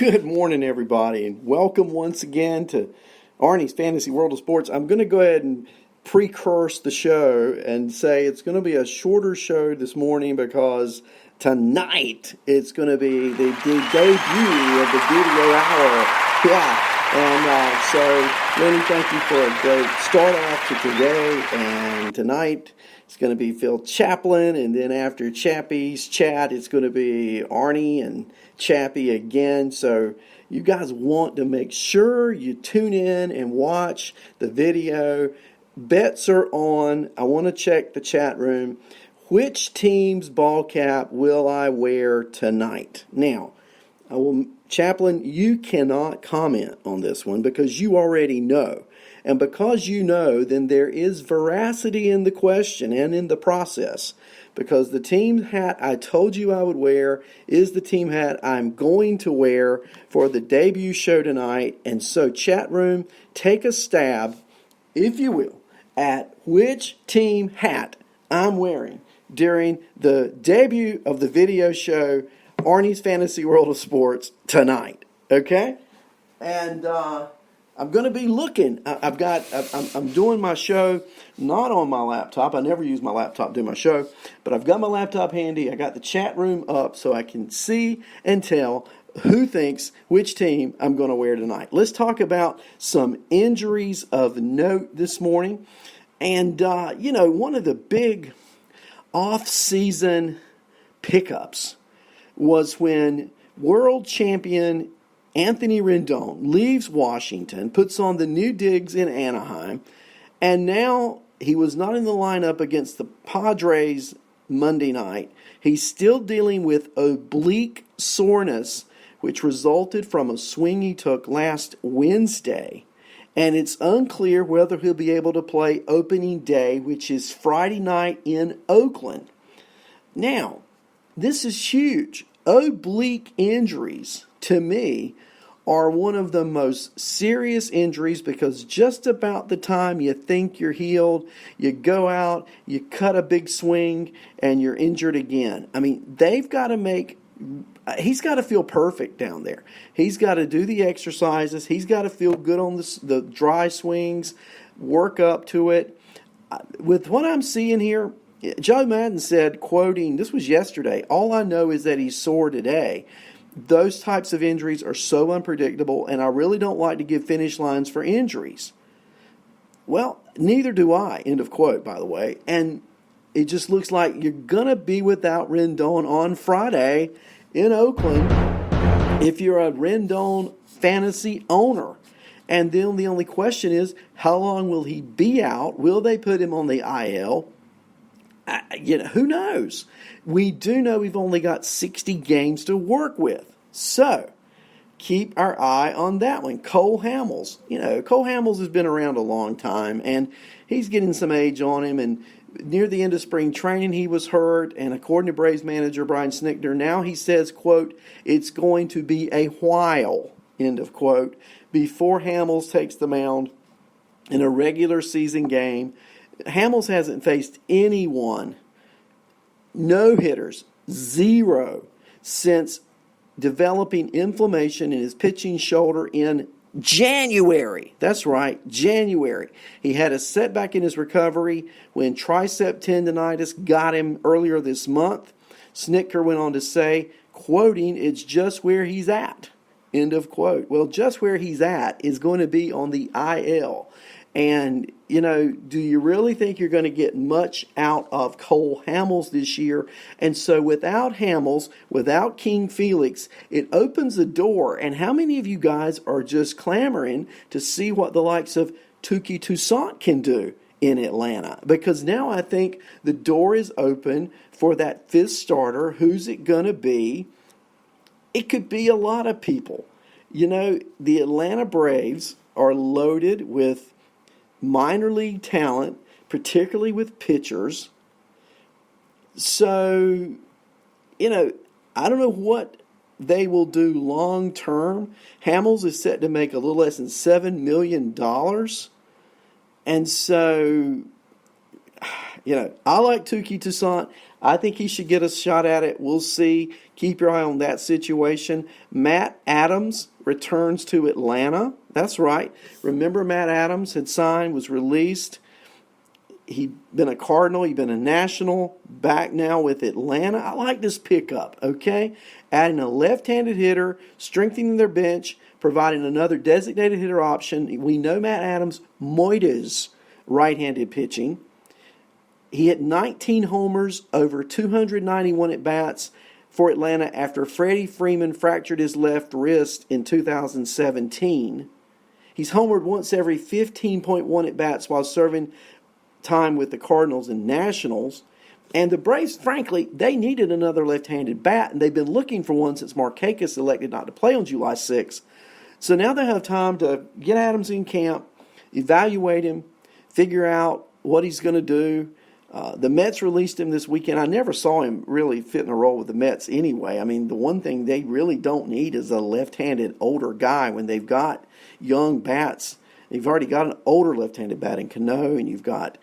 Good morning, everybody, and welcome once again to Arnie's Fantasy World of Sports. I'm going to go ahead and precurse the show and say it's going to be a shorter show this morning because tonight it's going to be the debut of the video hour. So Lenny, thank you for a great start off to today. And tonight it's going to be Phil Chaplin, and then after Chappie's chat, it's going to be Arnie and Chappie again. So you guys want to make sure you tune in and watch the video. Bets are on. I want to check the chat room. Which team's ball cap will I wear tonight? Now, Chaplin, you cannot comment on this one because you already know. And because you know, then there is veracity in the question and in the process. Because the team hat I told you I would wear is the team hat I'm going to wear for the debut show tonight. And so, chat room, take a stab, if you will, at which team hat I'm wearing during the debut of the video show, Arnie's Fantasy World of Sports, tonight. Okay? And I'm going to be looking. I'm doing my show not on my laptop. I never use my laptop to do my show, but I've got my laptop handy. I got the chat room up so I can see and tell who thinks which team I'm going to wear tonight. Let's talk about some injuries of note this morning. And, one of the big off-season pickups was when world champion Anthony Rendon leaves Washington, puts on the new digs in Anaheim, and now he was not in the lineup against the Padres Monday night. He's still dealing with oblique soreness, which resulted from a swing he took last Wednesday. And it's unclear whether he'll be able to play opening day, which is Friday night in Oakland. Now, this is huge. Oblique injuries, to me, are one of the most serious injuries because just about the time you think you're healed, you go out, you cut a big swing, and you're injured again. I mean, he's got to feel perfect down there. He's got to do the exercises. He's got to feel good on the dry swings, work up to it. With what I'm seeing here, Joe Madden said, quoting, this was yesterday, all I know is that he's sore today. Those types of injuries are so unpredictable, and I really don't like to give finish lines for injuries. Well, neither do I, end of quote, by the way. And it just looks like you're going to be without Rendon on Friday in Oakland if you're a Rendon fantasy owner. And then the only question is, how long will he be out? Will they put him on the IL? Who knows? We do know we've only got 60 games to work with. So, keep our eye on that one. Cole Hamels. Cole Hamels has been around a long time, and he's getting some age on him. And near the end of spring training, he was hurt. And according to Braves manager Brian Snitker, now he says, quote, it's going to be a while, end of quote, before Hamels takes the mound in a regular season game. Hamels hasn't faced anyone, no hitters, zero, since developing inflammation in his pitching shoulder in January. That's right, January. He had a setback in his recovery when tricep tendonitis got him earlier this month. Snitker went on to say, quoting, it's just where he's at, end of quote. Well, just where he's at is going to be on the IL. And, do you really think you're going to get much out of Cole Hamels this year? And so without Hamels, without King Felix, it opens the door. And how many of you guys are just clamoring to see what the likes of Touki Toussaint can do in Atlanta? Because now I think the door is open for that fifth starter. Who's it going to be? It could be a lot of people. The Atlanta Braves are loaded with minor league talent, particularly with pitchers. So, I don't know what they will do long term. Hamels is set to make a little less than $7 million. And so I like Tuki Toussaint. I think he should get a shot at it. We'll see. Keep your eye on that situation. Matt Adams returns to Atlanta. That's right. Remember, Matt Adams had signed, was released. He'd been a Cardinal. He'd been a National. Back now with Atlanta. I like this pickup, okay? Adding a left-handed hitter, strengthening their bench, providing another designated hitter option. We know Matt Adams, Moida's right-handed pitching. He hit 19 homers over 291 at-bats for Atlanta after Freddie Freeman fractured his left wrist in 2017. He's homered once every 15.1 at-bats while serving time with the Cardinals and Nationals. And the Braves, frankly, they needed another left-handed bat, and they've been looking for one since Markakis elected not to play on July 6th. So now they have time to get Adams in camp, evaluate him, figure out what he's going to do. The Mets released him this weekend. I never saw him really fit in a role with the Mets anyway. I mean, the one thing they really don't need is a left-handed older guy when they've got young bats. You've already got an older left-handed bat in Cano, and you've got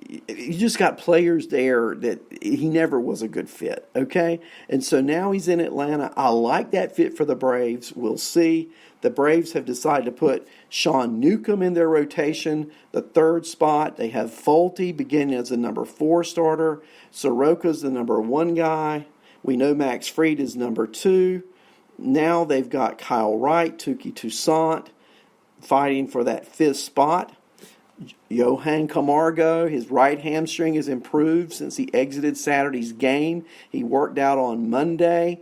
you just got players there that he never was a good fit, okay? And so now he's in Atlanta. I like that fit for the Braves. We'll see. The Braves have decided to put Sean Newcomb in their rotation, the third spot. They have Folty beginning as the number 4 starter. Soroka's the number 1 guy. We know Max Fried is number 2. Now they've got Kyle Wright, Tuki Toussaint fighting for that 5th spot. Johan Camargo, his right hamstring has improved since he exited Saturday's game. He worked out on Monday.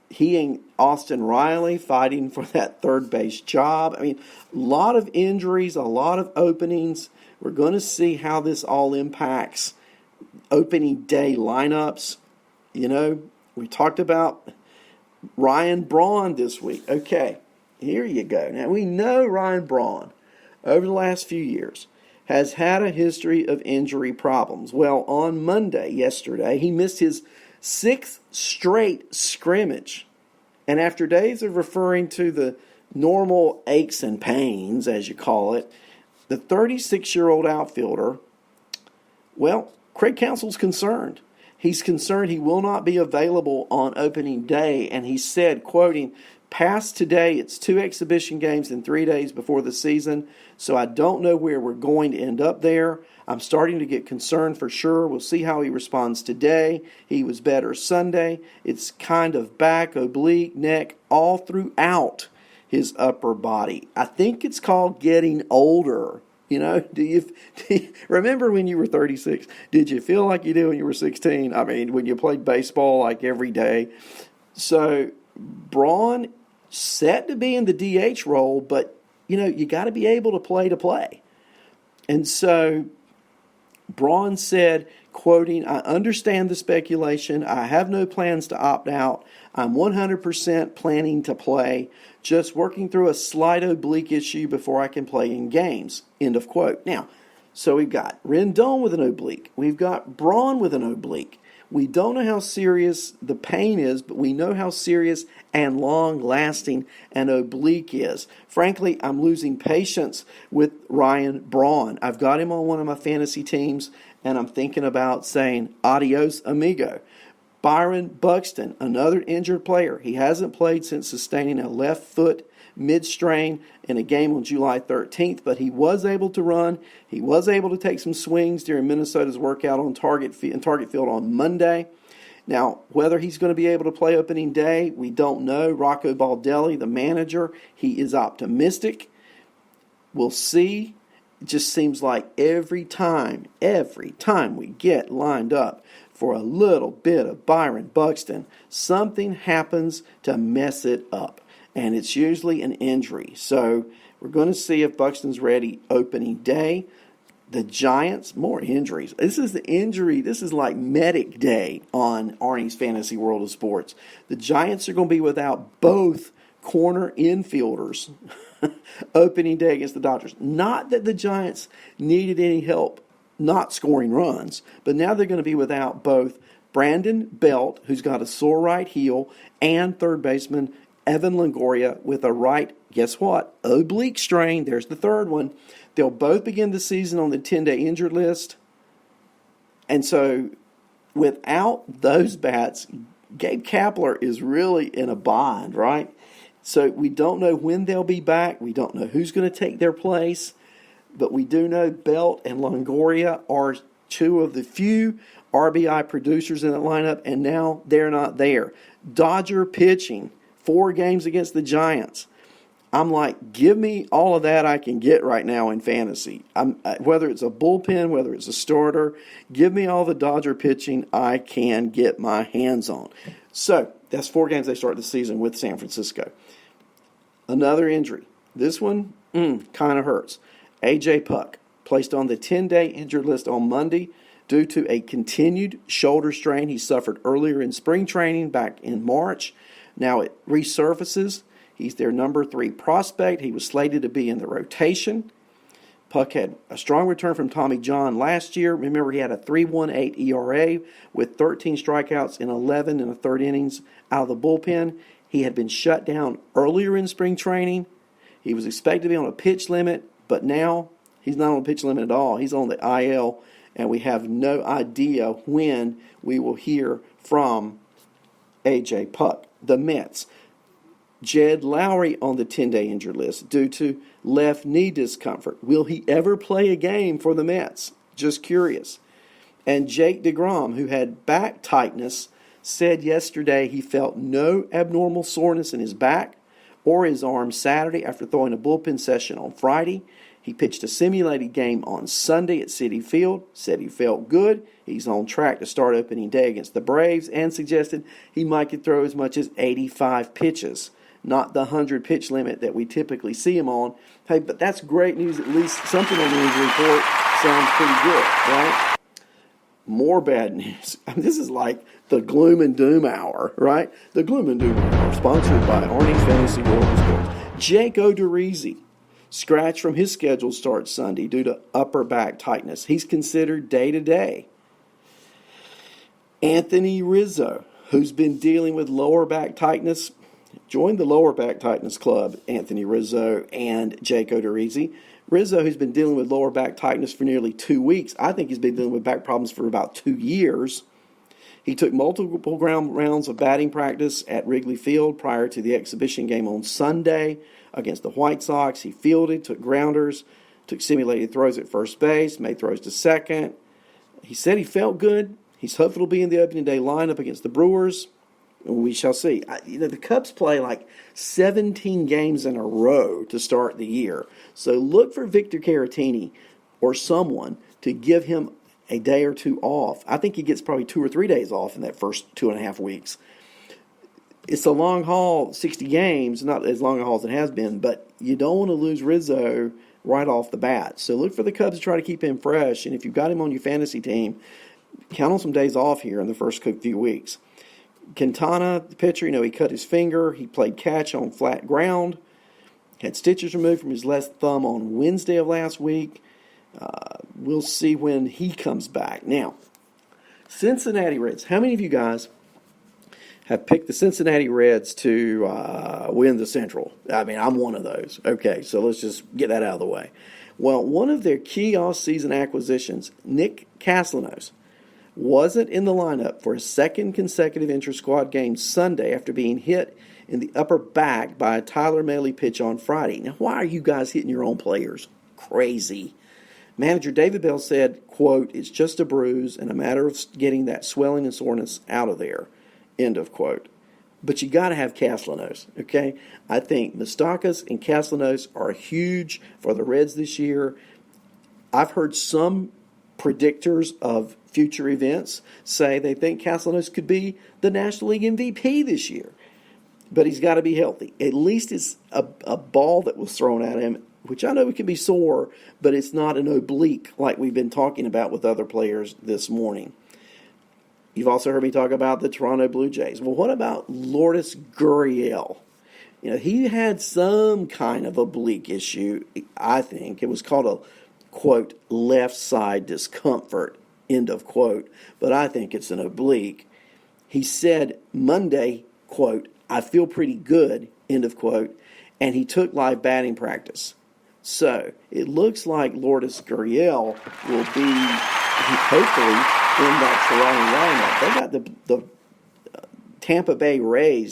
He and Austin Riley fighting for that third base job. I mean, a lot of injuries, a lot of openings. We're going to see how this all impacts opening day lineups. We talked about Ryan Braun this week. Okay, here you go. Now, we know Ryan Braun, over the last few years, has had a history of injury problems. Well, on Monday, yesterday, he missed his 6th straight scrimmage. And after days of referring to the normal aches and pains, as you call it, the 36-year-old outfielder, well, Craig Counsell's concerned. He's concerned he will not be available on opening day, and he said, quoting, "Past today, it's 2 exhibition games in 3 days before the season, so I don't know where we're going to end up there. I'm starting to get concerned for sure. We'll see how he responds today. He was better Sunday. It's kind of back, oblique, neck, all throughout his upper body. I think it's called getting older." Do you remember when you were 36? Did you feel like you did when you were 16? I mean, when you played baseball like every day. So Braun set to be in the DH role, but you got to be able to play. And so Braun said, quoting, "I understand the speculation. I have no plans to opt out. I'm 100% planning to play, just working through a slight oblique issue before I can play in games." End of quote. Now, so we've got Rendon with an oblique. We've got Braun with an oblique. We don't know how serious the pain is, but we know how serious and long-lasting an oblique is. Frankly, I'm losing patience with Ryan Braun. I've got him on one of my fantasy teams, and I'm thinking about saying, adios, amigo. Byron Buxton, another injured player. He hasn't played since sustaining a left foot mid-strain in a game on July 13th, but he was able to run. He was able to take some swings during Minnesota's workout on Target Field on Monday. Now, whether he's going to be able to play opening day, we don't know. Rocco Baldelli, the manager, he is optimistic. We'll see. It just seems like every time we get lined up for a little bit of Byron Buxton, something happens to mess it up. And it's usually an injury. So we're going to see if Buxton's ready opening day. The Giants, more injuries. This is like medic day on Arnie's Fantasy World of Sports. The Giants are going to be without both corner infielders opening day against the Dodgers. Not that the Giants needed any help not scoring runs, but now they're going to be without both Brandon Belt, who's got a sore right heel, and third baseman Evan Longoria with a right, guess what, oblique strain. There's the third one. They'll both begin the season on the 10-day injured list. And so without those bats, Gabe Kapler is really in a bind, right? So we don't know when they'll be back. We don't know who's going to take their place. But we do know Belt and Longoria are two of the few RBI producers in the lineup, and now they're not there. Dodger pitching, 4 games against the Giants. I'm like, give me all of that I can get right now in fantasy. Whether it's a bullpen, whether it's a starter, give me all the Dodger pitching I can get my hands on. So that's 4 games they start the season with San Francisco. Another injury. This one kind of hurts. A.J. Puck, placed on the 10-day injured list on Monday due to a continued shoulder strain he suffered earlier in spring training back in March. Now it resurfaces. He's their number 3 prospect. He was slated to be in the rotation. Puck had a strong return from Tommy John last year. Remember, he had a 3.18 ERA with 13 strikeouts in 11 and a third innings out of the bullpen. He had been shut down earlier in spring training. He was expected to be on a pitch limit, but now he's not on a pitch limit at all. He's on the IL, and we have no idea when we will hear from A.J. Puck. The Mets. Jed Lowry on the 10-day injured list due to left knee discomfort. Will he ever play a game for the Mets? Just curious. And Jake DeGrom, who had back tightness, said yesterday he felt no abnormal soreness in his back or his arm Saturday after throwing a bullpen session on Friday. He pitched a simulated game on Sunday at Citi Field, said he felt good. He's on track to start opening day against the Braves, and suggested he might could throw as much as 85 pitches. Not the 100-pitch limit that we typically see him on. Hey, but that's great news. At least something on the injury report sounds pretty good, right? More bad news. This is like the gloom and doom hour, right? The gloom and doom hour, sponsored by Arnie's Fantasy World Sports. Jake Odorizzi, scratched from his scheduled start Sunday due to upper back tightness. He's considered day-to-day. Anthony Rizzo, who's been dealing with lower back tightness, joined the lower back tightness club, Anthony Rizzo and Jake Odorizzi. Rizzo, who's been dealing with lower back tightness for nearly 2 weeks. I think he's been dealing with back problems for about 2 years. He took multiple ground rounds of batting practice at Wrigley Field prior to the exhibition game on Sunday against the White Sox. He fielded, took grounders, took simulated throws at first base, made throws to second. He said he felt good. He's hopeful to be in the opening day lineup against the Brewers. We shall see. The Cubs play like 17 games in a row to start the year. So look for Victor Caratini or someone to give him a day or 2 off. I think he gets probably 2 or 3 days off in that first 2.5 weeks. It's a long haul, 60 games, not as long a haul as it has been, but you don't want to lose Rizzo right off the bat. So look for the Cubs to try to keep him fresh. And if you've got him on your fantasy team, count on some days off here in the first few weeks. Quintana, the pitcher, he cut his finger. He played catch on flat ground. Had stitches removed from his left thumb on Wednesday of last week. We'll see when he comes back. Now, Cincinnati Reds. How many of you guys have picked the Cincinnati Reds to win the Central? I mean, I'm one of those. Okay, so let's just get that out of the way. Well, one of their key off-season acquisitions, Nick Castellanos, wasn't in the lineup for a second consecutive inter-squad game Sunday after being hit in the upper back by a Tyler Mahle pitch on Friday. Now, why are you guys hitting your own players? Crazy. Manager David Bell said, quote, "It's just a bruise and a matter of getting that swelling and soreness out of there," end of quote. But you got to have Castellanos, okay? I think Moustakas and Castellanos are huge for the Reds this year. I've heard some predictors of future events say they think Castellanos could be the National League MVP this year. But he's got to be healthy. At least it's a ball that was thrown at him, which I know it can be sore, but it's not an oblique like we've been talking about with other players this morning. You've also heard me talk about the Toronto Blue Jays. Well, what about Lourdes Gurriel? He had some kind of oblique issue, I think. It was called a, quote, left side discomfort, end of quote. But I think it's an oblique. He said Monday, quote, "I feel pretty good," end of quote. And he took live batting practice. So it looks like Lourdes Gurriel will be, hopefully, in that Toronto lineup. They got the Tampa Bay Rays